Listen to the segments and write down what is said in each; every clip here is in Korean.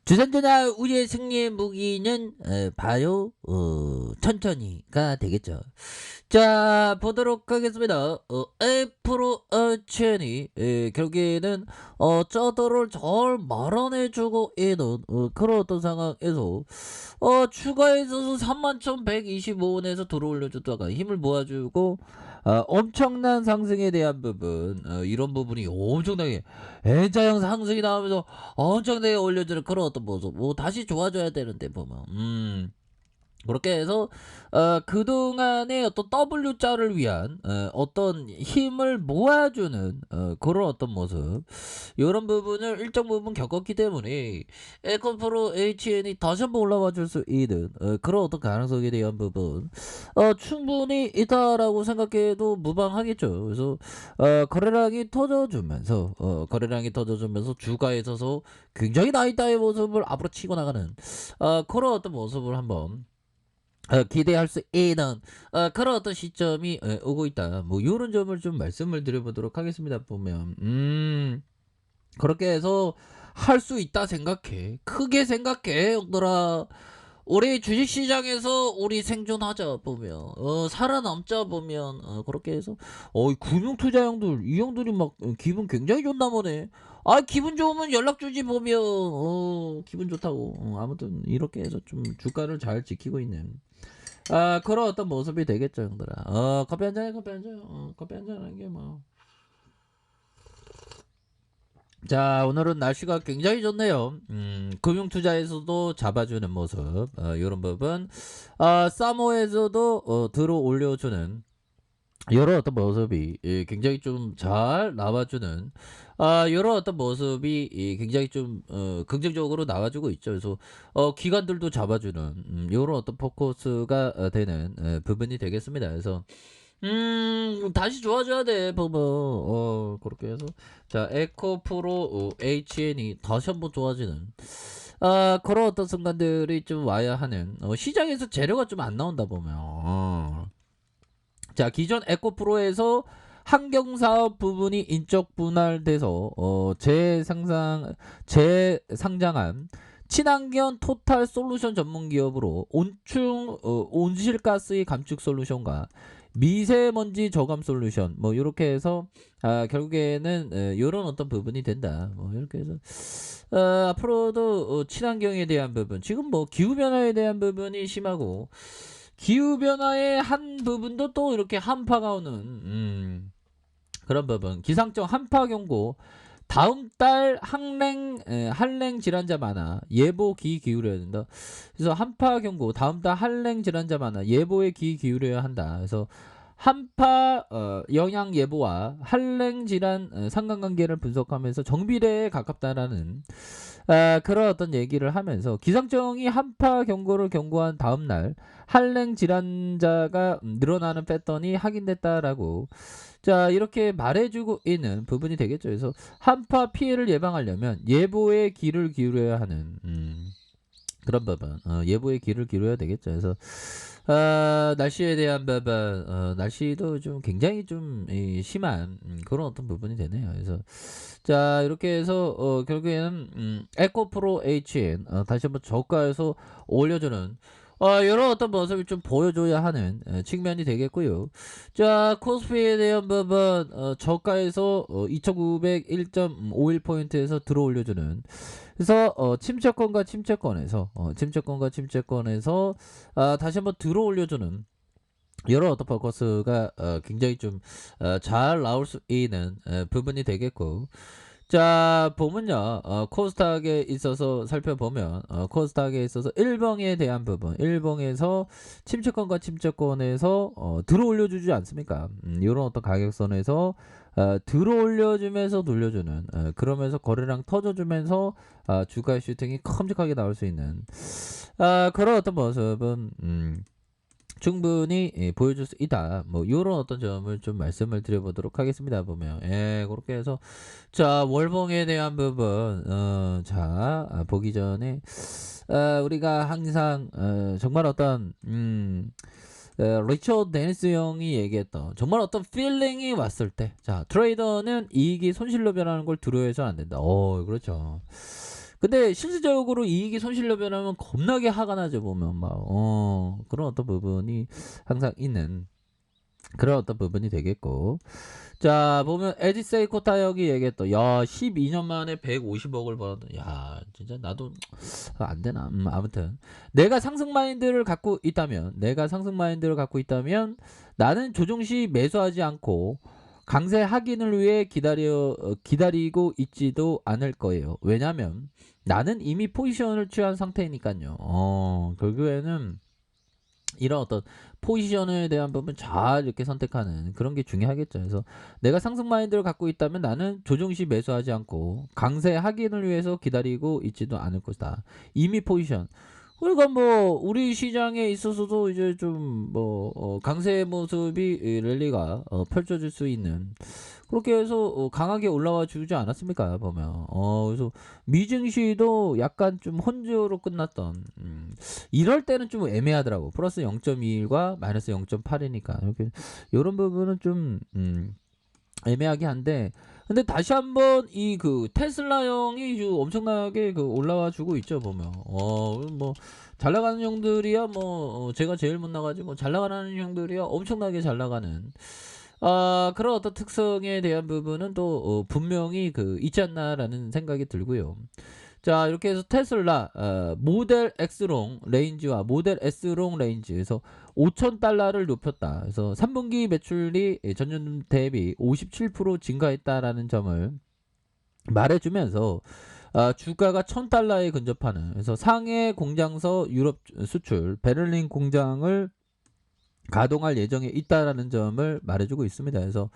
주전자나 우리의 승리의 무기는 바로 천천히가 되겠죠. 자 보도록 하겠습니다. 애플로 천이 결국에는 저도를 잘 말아내주고 있는 그런 어떤 상황에서 추가해서 31,125원에서 들어올려주다가 힘을 모아주고 엄청난 상승에 대한 부분, 이런 부분이 엄청나게 N자형 상승이 나오면서 엄청나게 올려주는 그런 어떤 모습, 뭐 다시 좋아져야 되는데 보면 그렇게 해서 그동안의 어떤 W자를 위한 어떤 힘을 모아주는 그런 어떤 모습, 이런 부분을 일정 부분 겪었기 때문에 에코프로 HN이 다시 한번 올라와 줄 수 있는 그런 어떤 가능성에 대한 부분 충분히 있다라고 생각해도 무방하겠죠. 그래서 거래량이 터져주면서 주가에 있어서 굉장히 나이다의 모습을 앞으로 치고 나가는 그런 어떤 모습을 한번 기대할 수 있는 그런 어떤 시점이 오고 있다. 뭐 요런 점을 좀 말씀을 드려보도록 하겠습니다. 보면 그렇게 해서 할 수 있다 생각해. 크게 생각해, 형들아. 우리 주식시장에서 우리 생존하자 보면 살아남자 보면 그렇게 해서 이 금융투자 형들, 이 형들이 막 기분 굉장히 좋나 보네. 아, 기분 좋으면 연락 주지 보면 기분 좋다고. 아무튼 이렇게 해서 좀 주가를 잘 지키고 있는 그런 어떤 모습이 되겠죠, 형들아. 커피 한 잔해, 커피 한 잔. 커피 한 잔 하는 게 뭐. 자, 오늘은 날씨가 굉장히 좋네요. 금융투자에서도 잡아주는 모습, 이런 부분. 사모에서도 들어 올려주는 이런 어떤 모습이 굉장히 좀 잘 나와주는 이런 어떤 모습이 굉장히 좀 긍정적으로 나와주고 있죠. 그래서 기관들도 잡아주는 이런 어떤 포커스가 되는 부분이 되겠습니다. 그래서 다시 좋아져야 돼 보면 그렇게 해서 자 에코프로 HN이 다시 한번 좋아지는 그런 어떤 순간들이 좀 와야 하는 시장에서 재료가 좀 안 나온다 보면 자 기존 에코프로에서 환경사업 부분이 인적 분할돼서 재상장한 친환경 토탈 솔루션 전문 기업으로 온실가스 감축 솔루션과 미세먼지 저감 솔루션 뭐 이렇게 해서 결국에는 이런 어떤 부분이 된다. 뭐 이렇게 해서 앞으로도 친환경에 대한 부분, 지금 뭐 기후 변화에 대한 부분이 심하고 기후 변화의 한 부분도 또 이렇게 한파가 오는 그런 부분, 기상청 한파 경고, 다음 달 한랭 질환자 많아 예보 귀 기울여야 된다. 그래서 한파 경고, 다음 달 한랭 질환자 많아 예보에 귀 기울여야 한다. 그래서 한파 영향 예보와 한랭 질환 상관관계를 분석하면서 정비례에 가깝다라는 그런 어떤 얘기를 하면서 기상청이 한파 경고를 경고한 다음 날 한랭 질환자가 늘어나는 패턴이 확인됐다라고 자 이렇게 말해주고 있는 부분이 되겠죠. 그래서 한파 피해를 예방하려면 예보에 귀를 기울여야 하는 그런 부분, 예보에 귀를 기울여야 되겠죠. 그래서 날씨에 대한 부분, 날씨도 좀 굉장히 좀 심한 그런 어떤 부분이 되네요. 그래서 자 이렇게 해서 결국에는 에코프로 HN 다시 한번 저가에서 올려주는 이런 어떤 모습을 좀 보여줘야 하는 측면이 되겠고요. 자 코스피에 대한 부분 저가에서 2901.51포인트에서 들어 올려주는, 그래서 침체권과 침체권에서 다시 한번 들어 올려주는 여러 어떤 포커스가 굉장히 좀 잘 나올 수 있는 부분이 되겠고, 자 보면요 코스닥에 있어서 살펴보면 코스닥에 있어서 일봉에 대한 부분, 일봉에서 침체권과 침체권에서 들어 올려주지 않습니까? 이런 어떤 가격선에서 들어 올려주면서 돌려주는, 그러면서 거래량 터져주면서 주가의 슈팅이 큼직하게 나올 수 있는 그런 어떤 모습은 충분히 보여줄 수 있다. 뭐 요런 어떤 점을 좀 말씀을 드려보도록 하겠습니다. 보면 그렇게 해서 자 월봉에 대한 부분 자 보기 전에 우리가 항상 정말 어떤 리처드 데니스 형이 얘기했던 정말 어떤 필링이 왔을 때 자 트레이더는 이익이 손실로 변하는 걸 두려워해서는 안 된다. 그렇죠. 근데 실질적으로 이익이 손실로 변하면 겁나게 화가 나죠 보면 막 그런 어떤 부분이 항상 있는 그런 어떤 부분이 되겠고 자 보면 에디세이 코타 형이 얘기했던 야 12년 만에 150억을 벌었다 야 진짜 나도 안 되나 아무튼 내가 상승 마인드를 갖고 있다면 나는 조정시 매수하지 않고 강세 확인을 위해 기다리고 있지도 않을 거예요. 왜냐면 나는 이미 포지션을 취한 상태니까요. 결국에는 이런 어떤 포지션에 대한 부분 잘 이렇게 선택하는 그런 게 중요하겠죠. 그래서 내가 상승 마인드를 갖고 있다면 나는 조정시 매수하지 않고 강세 확인을 위해서 기다리고 있지도 않을 것이다. 이미 포지션. 그러니까 뭐 우리 시장에 있어서도 이제 좀 뭐 강세 모습이 랠리가 펼쳐질 수 있는 그렇게 해서 강하게 올라와 주지 않았습니까 보면 그래서 미증시도 약간 좀 혼조로 끝났던 이럴 때는 좀 애매하더라고 플러스 0.21과 마이너스 0.8이니까 이렇게 이런 부분은 좀 애매하게 한데 근데 다시 한번 이 그 테슬라형이 엄청나게 그 올라와 주고 있죠 보면 뭐 잘 나가는 형들이야 뭐 제가 제일 못 나가지고 잘 나가는 형들이야 엄청나게 잘 나가는 그런 어떤 특성에 대한 부분은 또 분명히 그 있지 않나라는 생각이 들고요. 자 이렇게 해서 테슬라 모델 X롱 레인지와 모델 S롱 레인지에서 5,000달러를 높였다. 그래서 3분기 매출이 전년 대비 57% 증가했다라는 점을 말해주면서 주가가 1,000달러에 근접하는 그래서 상해 공장서 유럽 수출 베를린 공장을 가동할 예정에 있다라는 점을 말해주고 있습니다. 그래서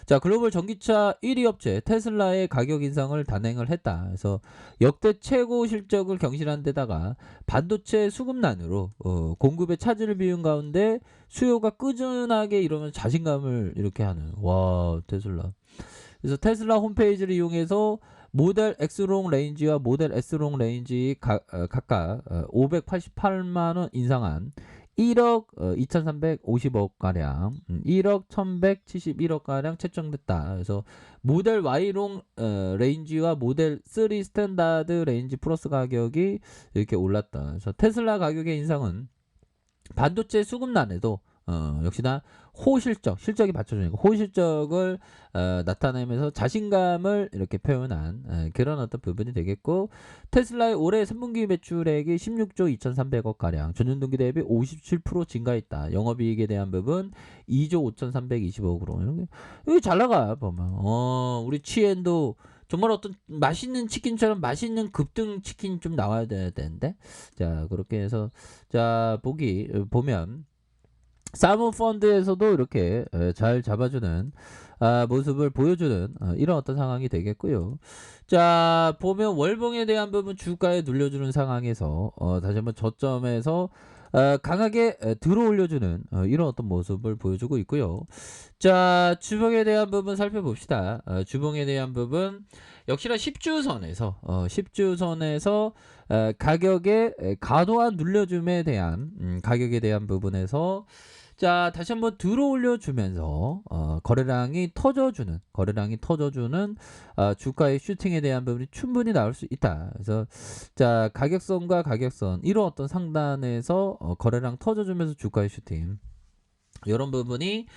자 글로벌 전기차 1위 업체 테슬라의 가격 인상을 단행을 했다. 그래서 역대 최고 실적을 경신한 데다가 반도체 수급난으로 공급의 차질을 비운 가운데 수요가 꾸준하게 이러면 자신감을 이렇게 하는 와 테슬라. 그래서 테슬라 홈페이지를 이용해서 모델 X롱 레인지와 모델 S롱 레인지 각각 588만원 인상한 1억 2350억 가량 1억 1171억 가량 책정됐다. 그래서 모델 Y롱 레인지와 모델 3 스탠다드 레인지 플러스 가격이 이렇게 올랐다. 그래서 테슬라 가격의 인상은 반도체 수급난에도 역시나 실적이 받쳐주니까 호실적을 나타내면서 자신감을 이렇게 표현한 그런 어떤 부분이 되겠고 테슬라의 올해 3분기 매출액이 16조 2,300억 가량 전년 동기 대비 57% 증가했다. 영업이익에 대한 부분 2조 5,320억으로 이게 잘 나가 보면 우리 치엔도 정말 어떤 맛있는 치킨처럼 맛있는 급등 치킨 좀 나와야 되는데 자 그렇게 해서 자 보면 사모펀드에서도 이렇게 잘 잡아주는 모습을 보여주는 이런 어떤 상황이 되겠고요. 자 보면 월봉에 대한 부분 주가에 눌려주는 상황에서 다시 한번 저점에서 강하게 들어올려주는 이런 어떤 모습을 보여주고 있고요. 자 주봉에 대한 부분 살펴봅시다. 주봉에 대한 부분 역시나 10주선에서 가격의 과도한 눌려줌에 대한 가격에 대한 부분에서 자 다시 한번 들어올려 주면서 거래량이 터져주는 주가의 슈팅에 대한 부분이 충분히 나올 수 있다. 그래서 자 가격선과 가격선 이런 어떤 상단에서 거래량 터져주면서 주가의 슈팅 이런 부분이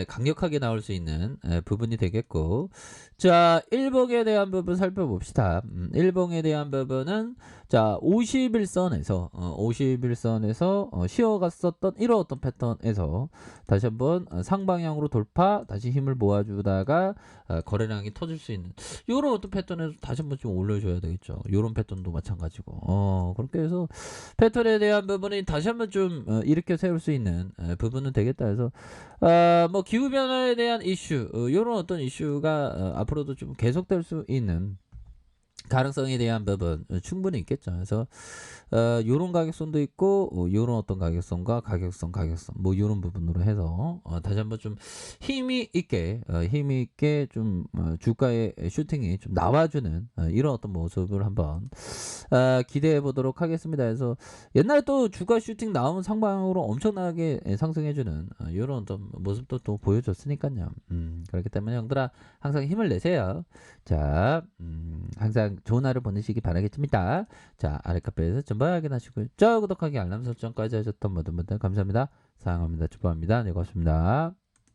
강력하게 나올 수 있는 부분이 되겠고 자 일봉에 대한 부분 살펴봅시다. 일봉에 대한 부분은 자 51선에서 쉬어갔었던 이런 어떤 패턴에서 다시 한번 상방향으로 돌파 다시 힘을 모아주다가 거래량이 터질 수 있는 이런 어떤 패턴에서 다시 한번 좀 올려줘야 되겠죠. 이런 패턴도 마찬가지고 그렇게 해서 패턴에 대한 부분이 다시 한번 좀 일으켜 세울 수 있는 부분은 되겠다 해서 뭐 기후변화에 대한 이슈 이런 어떤 이슈가 앞으로도 좀 계속될 수 있는 가능성에 대한 부분 충분히 있겠죠. 그래서 요런 가격선도 있고 요런 어떤 가격선 뭐 요런 부분으로 해서 다시 한번 좀 힘이 있게 좀 주가의 슈팅이 좀 나와주는 이런 어떤 모습을 한번 기대해 보도록 하겠습니다. 그래서 옛날에 또 주가 슈팅 나오면 상방으로 엄청나게 상승해주는 이런 어떤 모습도 또 보여줬으니까요. 그렇기 때문에 형들아 항상 힘을 내세요. 자 항상 좋은 하루 보내시기 바라겠습니다. 자, 아래 카페에서 전부 확인하시고요. 저 구독하기 알람 설정까지 하셨던 모든 분들 감사합니다. 사랑합니다. 축복합니다. 네, 고맙습니다.